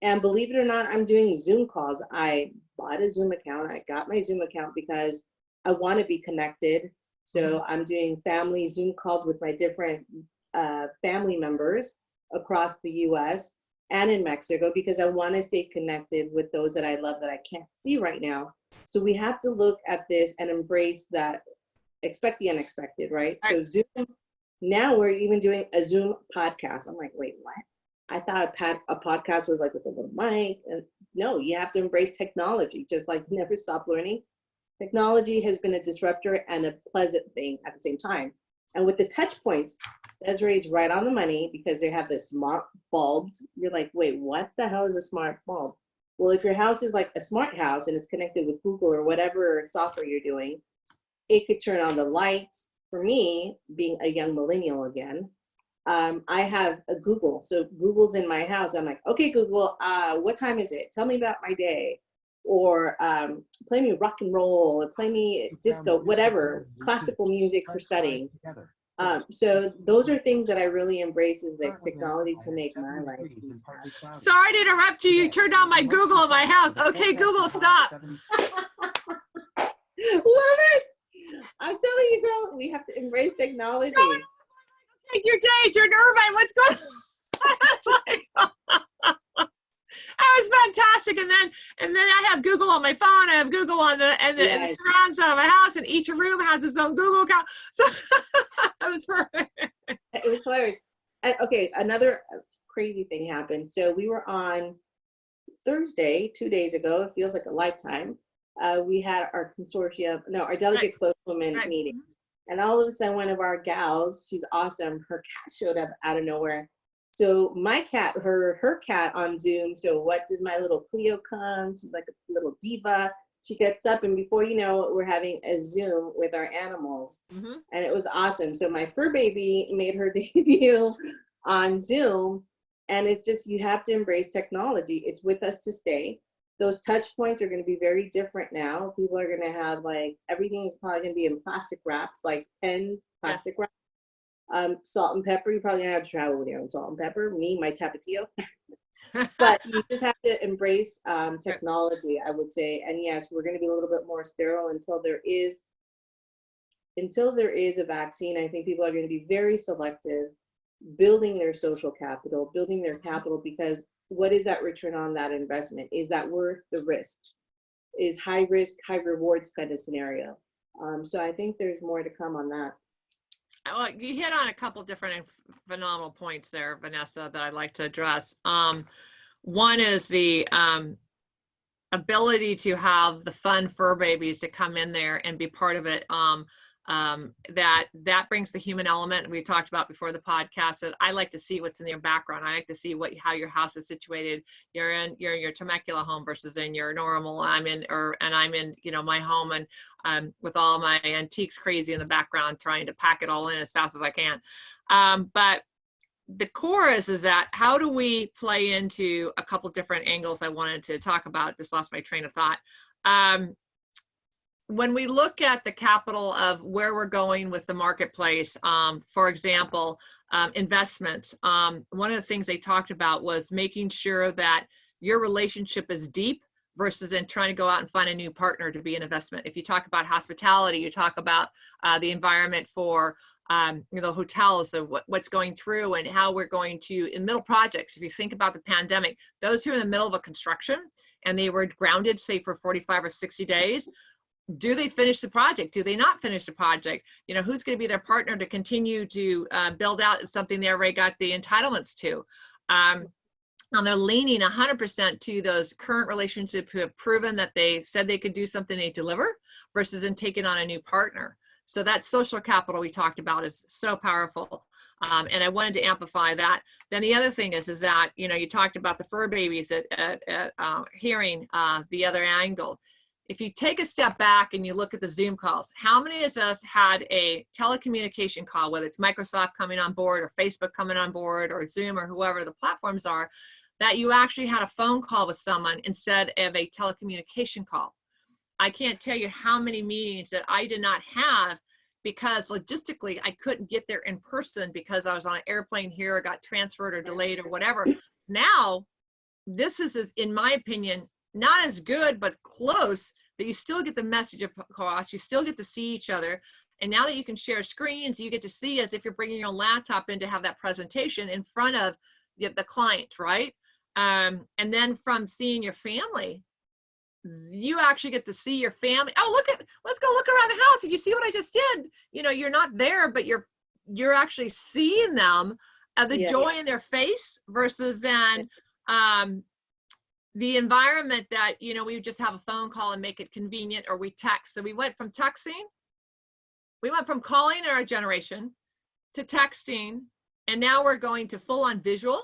And believe it or not, I'm doing Zoom calls. I bought a Zoom account. I got my Zoom account because I want to be connected. So I'm doing family Zoom calls with my different family members across the US and in Mexico because I want to stay connected with those that I love that I can't see right now. So we have to look at this and embrace that, expect the unexpected, right? So Zoom, now we're even doing a Zoom podcast. I'm like, wait, what? I thought a podcast was like with a little mic. And no, you have to embrace technology, just like never stop learning. Technology has been a disruptor and a pleasant thing at the same time. And with the touch points, Desiree is right on the money because they have the smart bulbs. You're like, wait, what the hell is a smart bulb? Well, if your house is like a smart house and it's connected with Google or whatever software you're doing, it could turn on the lights. For me, being a young millennial again, I have a Google. So Google's in my house. I'm like, okay, Google, what time is it? Tell me about my day. Or play me rock and roll, or play me disco, whatever, classical music for studying. So those are things that I really embrace is the technology to make my life easier. Sorry to interrupt you. You turned on my Google in my house. Okay, Google, stop. Love it. I'm telling you, girl, we have to embrace technology. Take your day, your Irvine. What's going on? That was fantastic. And then I have Google on my phone. I have Google on the surround sound of my house, and each room has its own Google account. So that was perfect. It was hilarious. And, okay, another crazy thing happened. So we were on Thursday, 2 days ago. It feels like a lifetime. We had our our delegate spokeswoman meeting. And all of a sudden, one of our gals, she's awesome, her cat showed up out of nowhere. So my cat, her cat on Zoom. So what does my little Cleo come? She's like a little diva. She gets up, and before you know it, we're having a Zoom with our animals. And it was awesome. So my fur baby made her debut on Zoom. And it's just, you have to embrace technology. It's with us to stay. Those touch points are going to be very different now. People are going to have like, everything is probably going to be in plastic wraps, like pens, plastic wraps. Salt and pepper, you're probably gonna have to travel with your own salt and pepper. Me, my tapatio. But you just have to embrace technology, I would say. And yes, we're gonna be a little bit more sterile until there is a vaccine. I think people are gonna be very selective, building their social capital, building their capital, because what is that return on that investment? Is that worth the risk? Is high risk, high rewards kind of scenario. So I think there's more to come on that. Well, you hit on a couple different phenomenal points there, Vanessa, that I'd like to address. One is the ability to have the fun fur babies to come in there and be part of it. That brings the human element we talked about before the podcast. That I like to see what's in your background. I like to see how your house is situated. You're in your Temecula home versus in your normal. I'm in my home, and with all my antiques crazy in the background, trying to pack it all in as fast as I can. But the core is that how do we play into a couple different angles I wanted to talk about? Just lost my train of thought. When we look at the capital of where we're going with the marketplace, for example, investments, one of the things they talked about was making sure that your relationship is deep versus in trying to go out and find a new partner to be an investment. If you talk about hospitality, you talk about the environment for hotels, so what's going through and how we're going to, in middle projects, if you think about the pandemic, those who are in the middle of a construction and they were grounded, say for 45 or 60 days, do they finish the project? Do they not finish the project? Who's going to be their partner to continue to build out something they already got the entitlements to? And they're leaning 100% to those current relationships who have proven that they said they could do something, they deliver, versus in taking on a new partner. So that social capital we talked about is so powerful. And I wanted to amplify that. Then the other thing is that, you know, you talked about the fur babies at hearing the other angle. If you take a step back and you look at the Zoom calls, how many of us had a telecommunication call, whether it's Microsoft coming on board or Facebook coming on board or Zoom or whoever the platforms are, that you actually had a phone call with someone instead of a telecommunication call? I can't tell you how many meetings that I did not have because logistically I couldn't get there in person because I was on an airplane here, or got transferred or delayed or whatever. Now, this is, in my opinion, not as good, but close, that you still get the message across, you still get to see each other. And now that you can share screens, you get to see as if you're bringing your laptop in to have that presentation in front of the client, right? And then from seeing your family, you actually get to see your family. Oh, let's go look around the house. Did you see what I just did? You know, you're not there, but you're actually seeing them, the joy in their face, versus then the environment that, you know, we would just have a phone call and make it convenient, or we text. So we went from texting, we went from calling in our generation to texting, and now we're going to full on visual.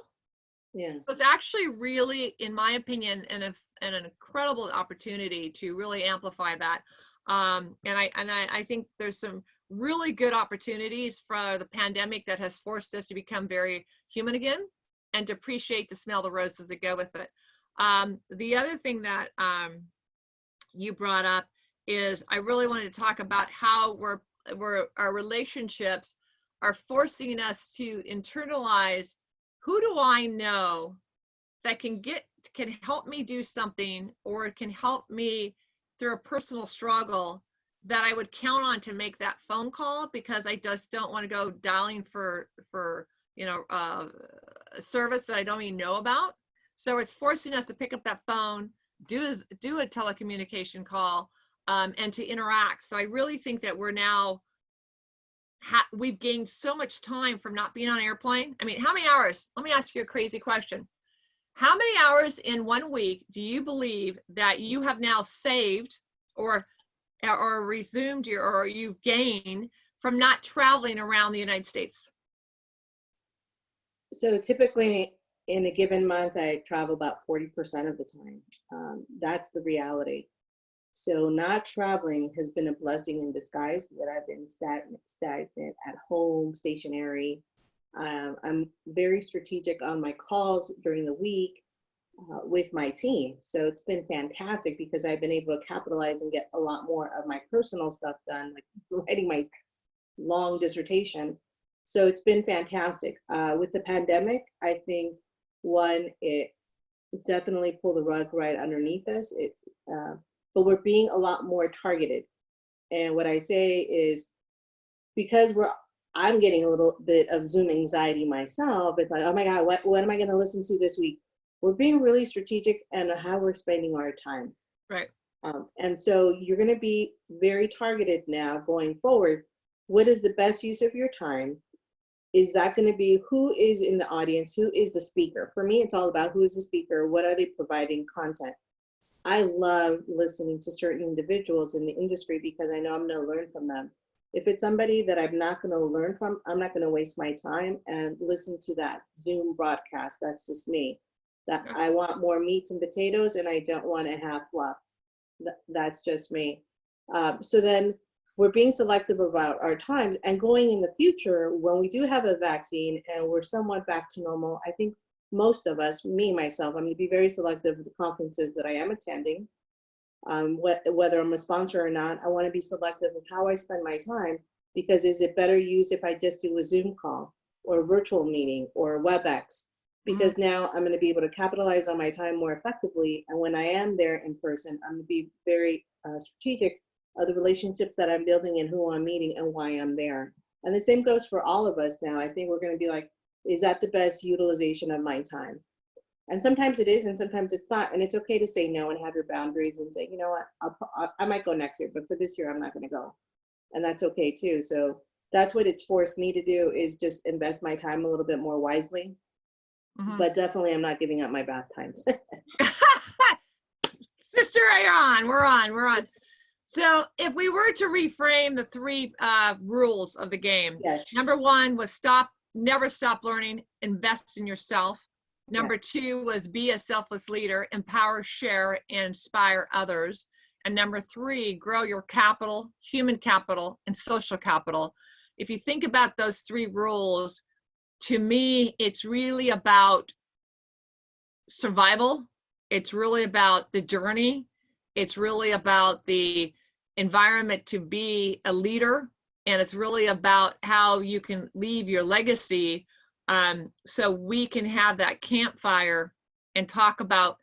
Yeah. So it's actually really, in my opinion, an incredible opportunity to really amplify that. And I think there's some really good opportunities for the pandemic that has forced us to become very human again and to appreciate the smell of the roses that go with it. The other thing that you brought up is I really wanted to talk about how our relationships are forcing us to internalize, who do I know that can help me do something, or can help me through a personal struggle that I would count on to make that phone call, because I just don't want to go dialing for you know, a service that I don't even know about. So it's forcing us to pick up that phone, do a telecommunication call, and to interact. So I really think that we're now, we've gained so much time from not being on an airplane. I mean, how many hours? Let me ask you a crazy question. How many hours in 1 week do you believe that you have now saved or resumed or you've gained from not traveling around the United States? So typically in a given month, I travel about 40% of the time. That's the reality. So not traveling has been a blessing in disguise, that I've been stagnant at home, stationary. I'm very strategic on my calls during the week with my team. So it's been fantastic because I've been able to capitalize and get a lot more of my personal stuff done, like writing my long dissertation. So it's been fantastic. With the pandemic, I think, one, it definitely pulled the rug right underneath us. But we're being a lot more targeted. And what I say is, because I'm getting a little bit of Zoom anxiety myself. It's like, oh my God, what am I going to listen to this week? We're being really strategic in how we're spending our time. Right. And so you're going to be very targeted now going forward. What is the best use of your time? Is that going to be who is in the audience? Who is the speaker? For me, it's all about who is the speaker? What are they providing content? I love listening to certain individuals in the industry because I know I'm going to learn from them. If it's somebody that I'm not going to learn from, I'm not going to waste my time and listen to that Zoom broadcast. That's just me. That I want more meats and potatoes, and I don't want to have fluff. That's just me. So then we're being selective about our times, and going in the future, when we do have a vaccine and we're somewhat back to normal, I think most of us, me, myself, I'm going to be very selective of the conferences that I am attending. Whether I'm a sponsor or not, I want to be selective of how I spend my time, because is it better used if I just do a Zoom call or a virtual meeting or WebEx? Because now I'm going to be able to capitalize on my time more effectively. And when I am there in person, I'm going to be very strategic of the relationships that I'm building and who I'm meeting and why I'm there. And the same goes for all of us now. I think we're going to be like, is that the best utilization of my time? And sometimes it is, and sometimes it's not. And it's okay to say no and have your boundaries and say, you know what, I might go next year, but for this year, I'm not going to go. And that's okay too. So that's what it's forced me to do, is just invest my time a little bit more wisely. but definitely I'm not giving up my bath times. Sister, we're on. So if we were to reframe the three rules of the game, Yes. number one was never stop learning, invest in yourself. Number two was be a selfless leader, empower, share, and inspire others. And number three, grow your capital, human capital, and social capital. If you think about those three rules, to me, it's really about survival. It's really about the journey. It's really about the environment to be a leader. And it's really about how you can leave your legacy, so we can have that campfire and talk about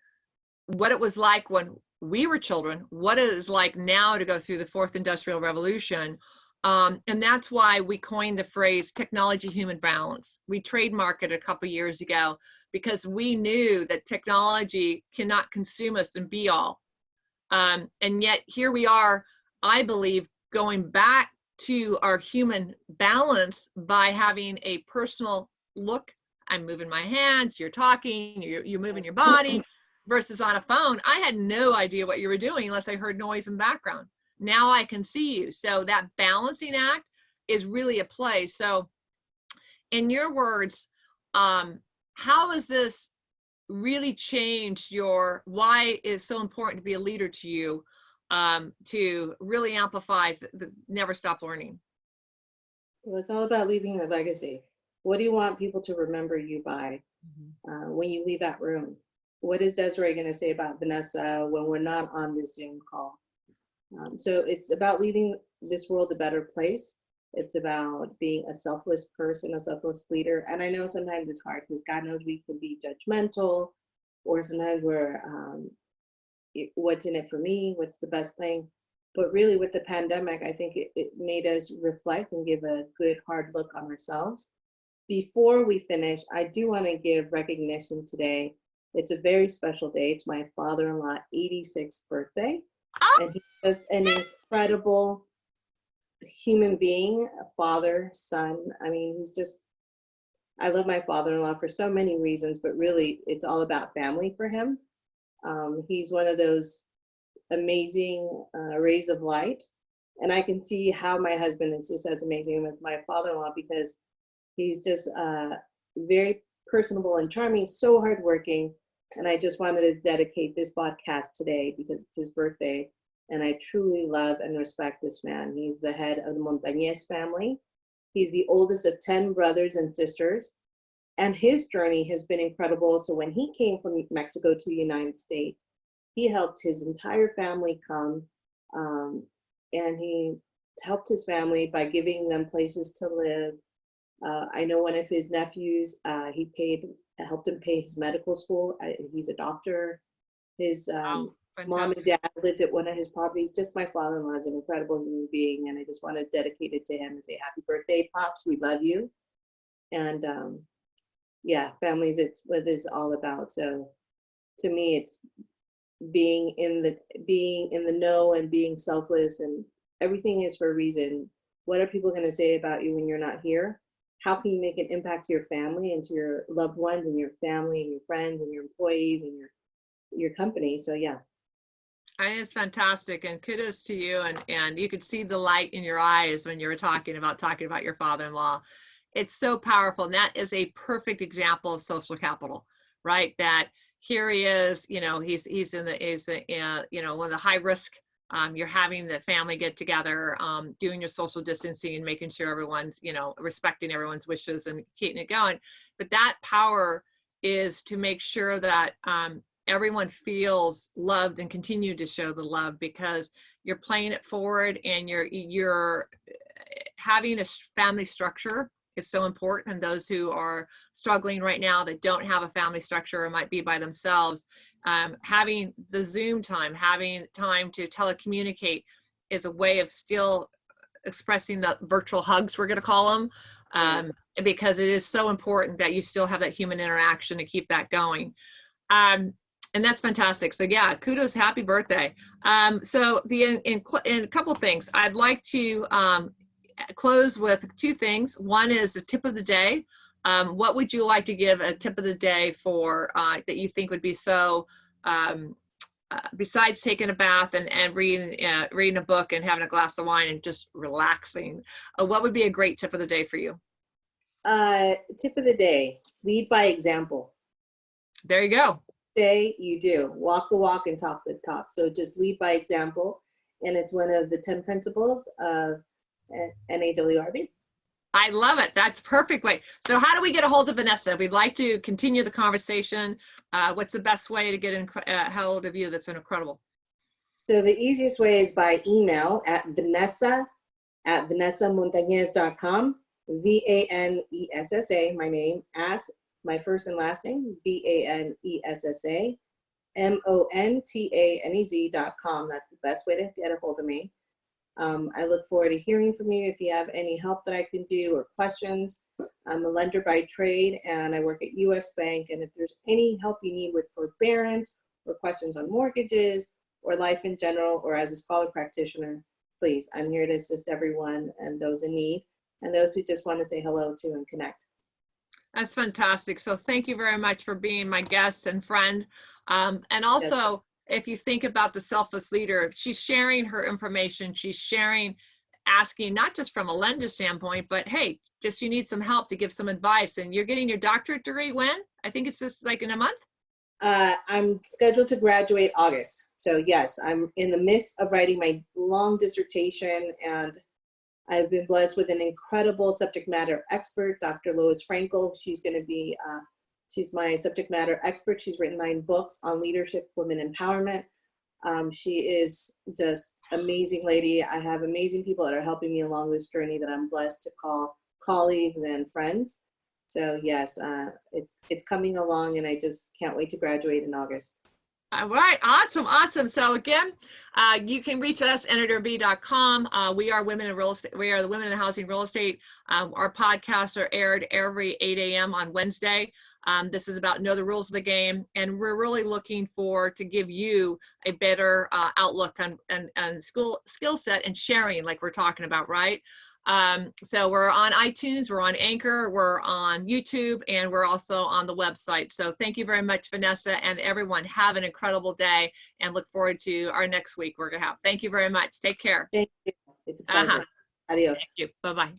what it was like when we were children, what it is like now to go through the fourth industrial revolution. And that's why we coined the phrase technology human balance. We trademarked it a couple years ago because we knew that technology cannot consume us and be all. And yet here we are, I believe, going back to our human balance by having a personal look. I'm moving my hands, you're talking, you're moving your body, versus on a phone. I had no idea what you were doing unless I heard noise in the background. Now I can see you. So that balancing act is really a play. So in your words, how has this really changed why is so important to be a leader to you, to really amplify the never stop learning? Well, it's all about leaving your legacy. What do you want people to remember you by when you leave that room? What is Desiree going to say about Vanessa when we're not on this Zoom call? So it's about leaving this world a better place. It's about being a selfless person, a selfless leader. And I know sometimes it's hard because God knows we can be judgmental, or sometimes we're, what's in it for me? What's the best thing? But really with the pandemic, I think it made us reflect and give a good hard look on ourselves. Before we finish, I do want to give recognition today. It's a very special day. It's my father-in-law 86th birthday. And he was an incredible human being, a father, son. I mean, I love my father-in-law for so many reasons, but really it's all about family for him. He's one of those amazing rays of light. And I can see how my husband is just as amazing as my father-in-law, because he's just very personable and charming, so hardworking. And I just wanted to dedicate this podcast today because it's his birthday. And I truly love and respect this man. He's the head of the Montañez family. He's the oldest of 10 brothers and sisters. And his journey has been incredible. So when he came from Mexico to the United States, he helped his entire family come. And he helped his family by giving them places to live. I know one of his nephews, he helped him pay his medical school. He's a doctor. His mom and dad lived at one of his properties. Just my father-in-law is an incredible human being, and I just want to dedicate it to him and say happy birthday, Pops. We love you. And yeah, families, it's what it's all about. So to me, it's being in the know and being selfless, and everything is for a reason. What are people going to say about you when you're not here? How can you make an impact to your family and to your loved ones and your family and your friends and your employees and your company? So yeah. I think it's fantastic, and kudos to you. And you could see the light in your eyes when you were talking about your father-in-law. It's so powerful. And that is a perfect example of social capital, right? That here he is, he's in one of the high risk. You're having the family get together, doing your social distancing and making sure everyone's, respecting everyone's wishes and keeping it going. But that power is to make sure that everyone feels loved and continue to show the love, because you're playing it forward, and you're having a family structure is so important. And those who are struggling right now that don't have a family structure or might be by themselves, having the Zoom time, having time to telecommunicate is a way of still expressing the virtual hugs, we're going to call them, because it is so important that you still have that human interaction to keep that going. And that's fantastic. So yeah, kudos, happy birthday. So in a couple of things, I'd like to close with two things. One is the tip of the day. what would you like to give a tip of the day for that you think would be so, besides taking a bath and reading a book and having a glass of wine and just relaxing, what would be a great tip of the day for you? Tip of the day, lead by example. There you go. Say you do. Walk the walk and talk the talk. So just lead by example. And it's one of the 10 principles of NAWRB. I love it. That's perfect way. So how do we get a hold of Vanessa? We'd like to continue the conversation. What's the best way to get a hold of you that's incredible? So the easiest way is by email at vanessamontañez.com. VANESSA, my name, at my first and last name, VANESSA, MONTANEZ.com. That's the best way to get a hold of me. I look forward to hearing from you if you have any help that I can do or questions. I'm a lender by trade and I work at US Bank. And if there's any help you need with forbearance or questions on mortgages or life in general, or as a scholar practitioner, please, I'm here to assist everyone and those in need and those who just want to say hello to and connect. That's fantastic. So thank you very much for being my guest and friend. And also, if you think about the selfless leader, she's sharing her information. She's sharing, asking, not just from a lender standpoint, but hey, just you need some help to give some advice. And you're getting your doctorate degree when? I think it's this like in a month? I'm scheduled to graduate August. So yes, I'm in the midst of writing my long dissertation, and I've been blessed with an incredible subject matter expert, Dr. Lois Frankel. She's going to be, she's my subject matter expert. She's written 9 books on leadership, women empowerment. She is just amazing lady. I have amazing people that are helping me along this journey that I'm blessed to call colleagues and friends. So yes, it's coming along, and I just can't wait to graduate in August. All right, awesome. So again, you can reach us at NAWRB.com. We are Women in Real Estate. We are the Women in Housing Real Estate. Our podcasts are aired every 8 a.m. on Wednesday. This is about know the rules of the game, and we're really looking to give you a better outlook on skill set and sharing, like we're talking about, right? So we're on iTunes, we're on Anchor, we're on YouTube, and we're also on the website. So thank you very much, Vanessa, and everyone. Have an incredible day and look forward to our next week we're going to have. Thank you very much. Take care. Thank you. It's a pleasure. Adios. Thank you. Bye-bye.